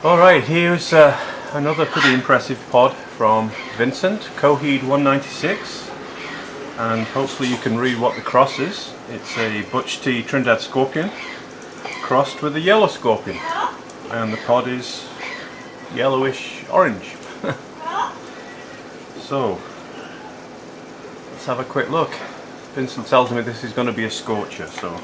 Alright, here's another pretty impressive pod from Vincent, Coheed 196, and hopefully you can read what the cross is. It's a Butch T Trinidad Scorpion crossed with a Yellow Scorpion, and the pod is yellowish orange. So let's have a quick look. Vincent tells me this is going to be a scorcher, so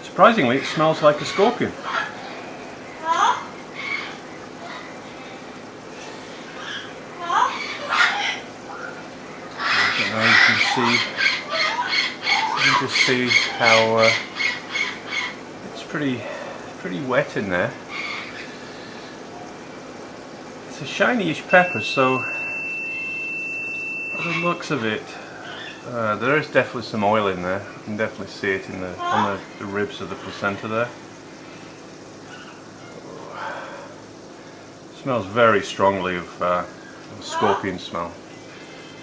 surprisingly, it smells like a scorpion. Now you can just see how it's pretty wet in there. It's a shiny-ish pepper, so by the looks of it, there is definitely some oil in there. You can definitely see it in on the ribs of the placenta there. It smells very strongly of a scorpion smell.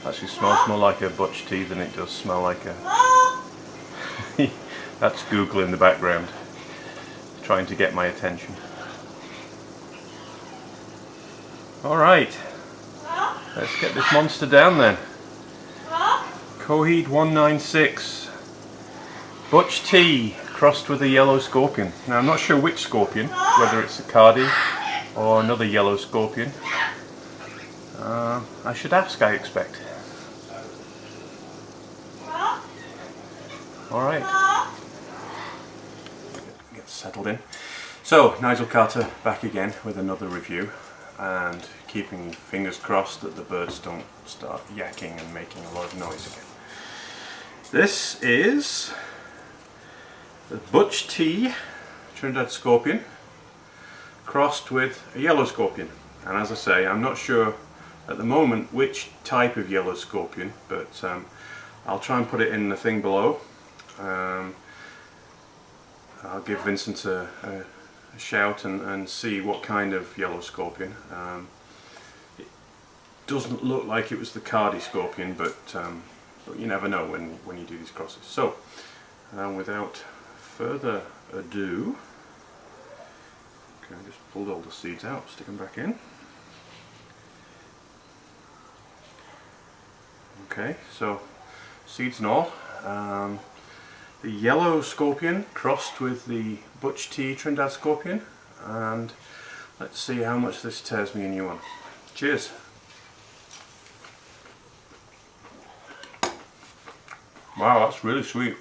Actually smells more like a Butch T than it does smell like a... That's Google in the background, trying to get my attention. Alright, let's get this monster down then. Coheed 196 Butch T crossed with a Yellow Scorpion. Now I'm not sure which scorpion, whether it's a Cardi or another Yellow Scorpion. I should ask, I expect. Alright, get settled in. So, Nigel Carter back again with another review, and keeping fingers crossed that the birds don't start yakking and making a lot of noise again. This is the Butch T Trinidad Scorpion crossed with a Yellow Scorpion, and as I say, I'm not sure at the moment which type of Yellow Scorpion, but I'll try and put it in the thing below. I'll give Vincent a shout and see what kind of Yellow Scorpion. It doesn't look like it was the Cardi Scorpion, but you never know when you do these crosses. So without further ado, okay, I just pulled all the seeds out, stick them back in. Okay, so seeds and all. The Yellow Scorpion crossed with the Butch T Trinidad Scorpion, and let's see how much this tears me a new one. Cheers! Wow, that's really sweet.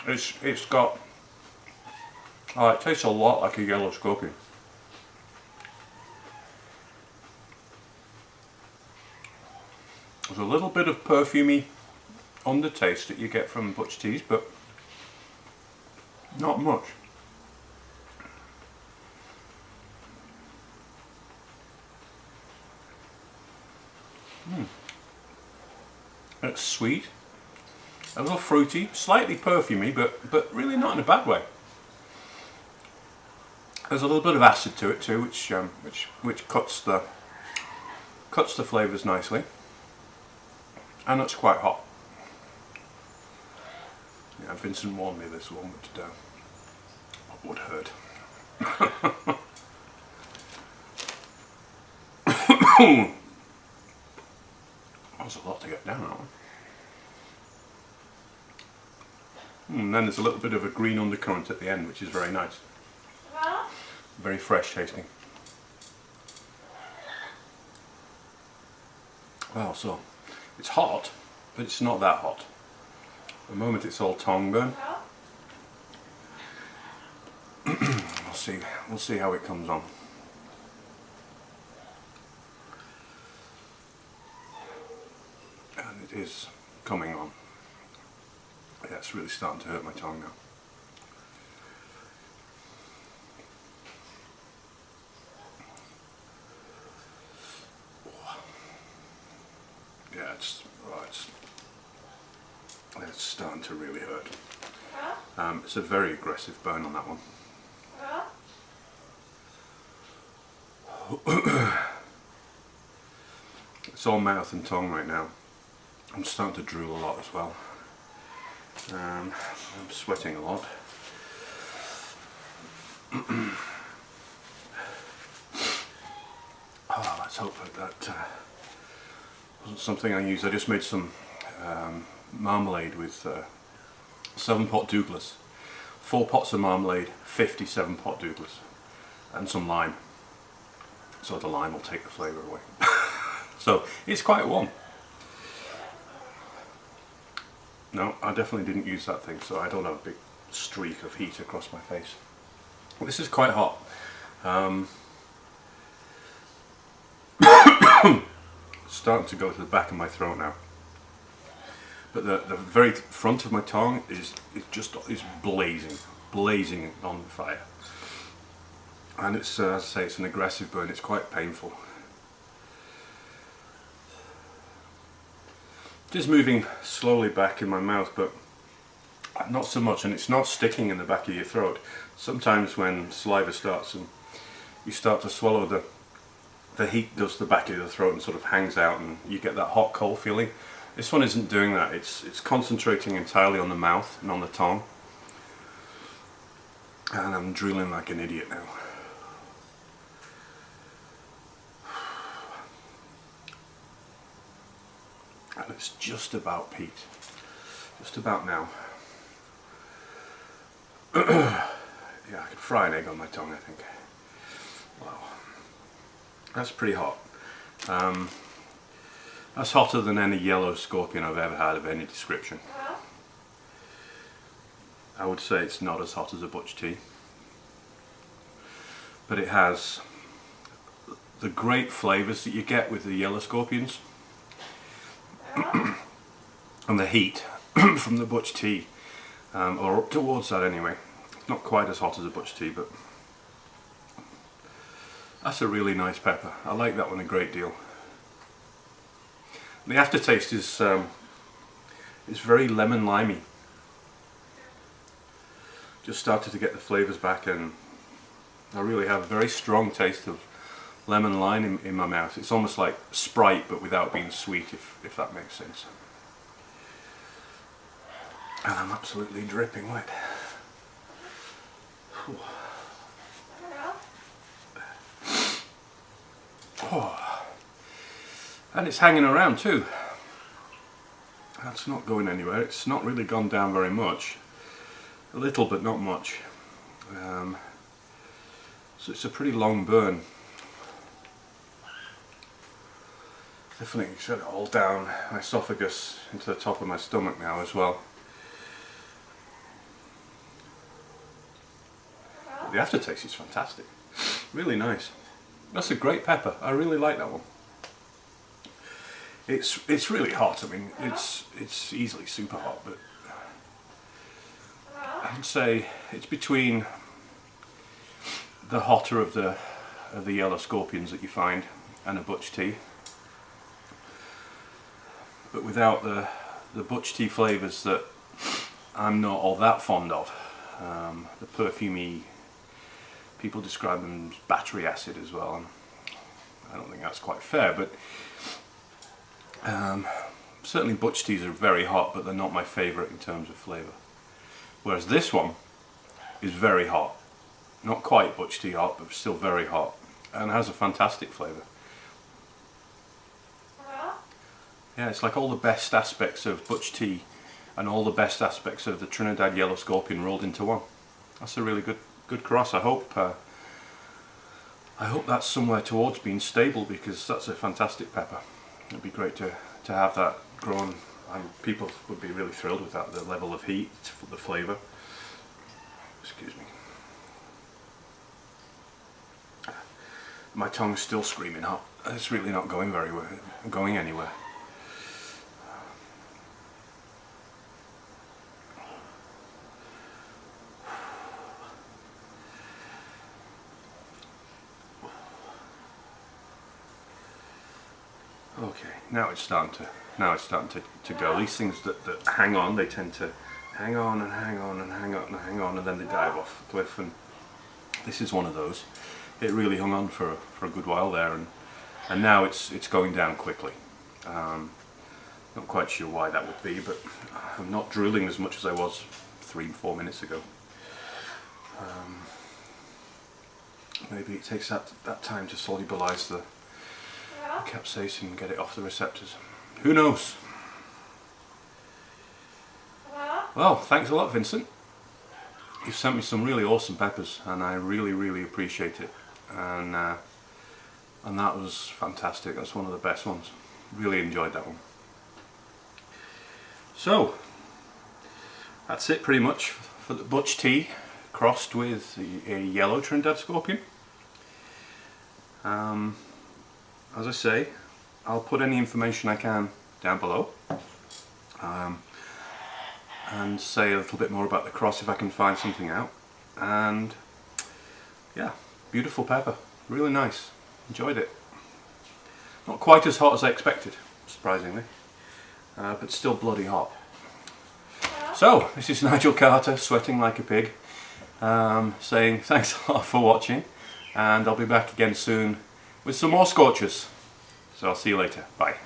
It's got, it tastes a lot like a Yellow Scorpion. There's a little bit of perfumey undertaste that you get from Butch Teas, but not much. It's sweet, a little fruity, slightly perfumey, but really not in a bad way. There's a little bit of acid to it too, which cuts the flavours nicely, and it's quite hot. Yeah, Vincent warned me this one would hurt. That was a lot to get down, that one. And then there's a little bit of a green undercurrent at the end, which is very nice. Very fresh tasting. Well, so it's hot, but it's not that hot. At the moment it's all tongue burn. We'll see how it comes on. And it is coming on. Yeah, it's really starting to hurt my tongue now. Yeah, it's starting to really hurt. It's a very aggressive burn on that one. It's all mouth and tongue right now. I'm starting to drool a lot as well. I'm sweating a lot. Oh, let's hope that wasn't something I used. I just made some marmalade with 7-pot Douglas. 4 pots of marmalade, 57-pot Douglas, and some lime. So the lime will take the flavour away. So it's quite warm. No, I definitely didn't use that thing, so I don't have a big streak of heat across my face. This is quite hot. Starting to go to the back of my throat now. But the very front of my tongue is blazing on fire. And it's, as I say, it's an aggressive burn. It's quite painful. It is moving slowly back in my mouth, but not so much, and it's not sticking in the back of your throat. Sometimes when saliva starts and you start to swallow, the heat does the back of the throat and sort of hangs out, and you get that hot cold feeling. This one isn't doing that. It's concentrating entirely on the mouth and on the tongue, and I'm drooling like an idiot now. And it's just about peaked. Just about now. Yeah, I could fry an egg on my tongue, I think. Wow. That's pretty hot. That's hotter than any yellow scorpion I've ever had of any description. I would say it's not as hot as a Butch T. But it has the great flavours that you get with the yellow scorpions. And the heat from the Butch T, or up towards that anyway. Not quite as hot as a Butch T, but that's a really nice pepper. I like that one a great deal. The aftertaste is very lemon limey. Just started to get the flavours back, and I really have a very strong taste of lemon lime in my mouth. It's almost like Sprite, but without being sweet, if that makes sense. And I'm absolutely dripping wet. Oh. And it's hanging around too. That's not going anywhere. It's not really gone down very much. A little, but not much. So it's a pretty long burn. Definitely shut it all down my esophagus into the top of my stomach now as well. The aftertaste is fantastic. Really nice. That's a great pepper. I really like that one. It's really hot. I mean, it's easily super hot, but I'd say it's between the hotter of the yellow scorpions that you find and a Butch T. But without the Butch T flavours that I'm not all that fond of. The perfumey, people describe them as battery acid as well, and I don't think that's quite fair, but certainly Butch T's are very hot, but they're not my favourite in terms of flavour. Whereas this one is very hot. Not quite Butch T hot, but still very hot, and has a fantastic flavour. Yeah, it's like all the best aspects of Butch T and all the best aspects of the Trinidad Yellow Scorpion rolled into one. That's a really good cross. I hope that's somewhere towards being stable, because that's a fantastic pepper. It'd be great to have that grown, and people would be really thrilled with that, the level of heat, the flavour. Excuse me. My tongue's still screaming hot. It's really not going anywhere. Okay, now it's starting to go. These things that hang on, they tend to hang on and hang on and hang on and hang on, and then they dive off the cliff, and this is one of those. it really hung on for a good while there, and now it's going down quickly. Not quite sure why that would be, but I'm not drooling as much as I was 3-4 minutes ago. Maybe it takes that time to solubilize the capsaicin and get it off the receptors. Who knows? Well, thanks a lot, Vincent. You've sent me some really awesome peppers, and I really appreciate it. And that was fantastic. That's one of the best ones. Really enjoyed that one. So that's it pretty much for the Butch T crossed with a yellow Trinidad Scorpion. As I say, I'll put any information I can down below, and say a little bit more about the cross if I can find something out. And yeah, beautiful pepper, really nice, enjoyed it. Not quite as hot as I expected, surprisingly, but still bloody hot. So this is Nigel Carter, sweating like a pig, saying thanks a lot for watching, and I'll be back again soon with some more scorchers. So I'll see you later, bye.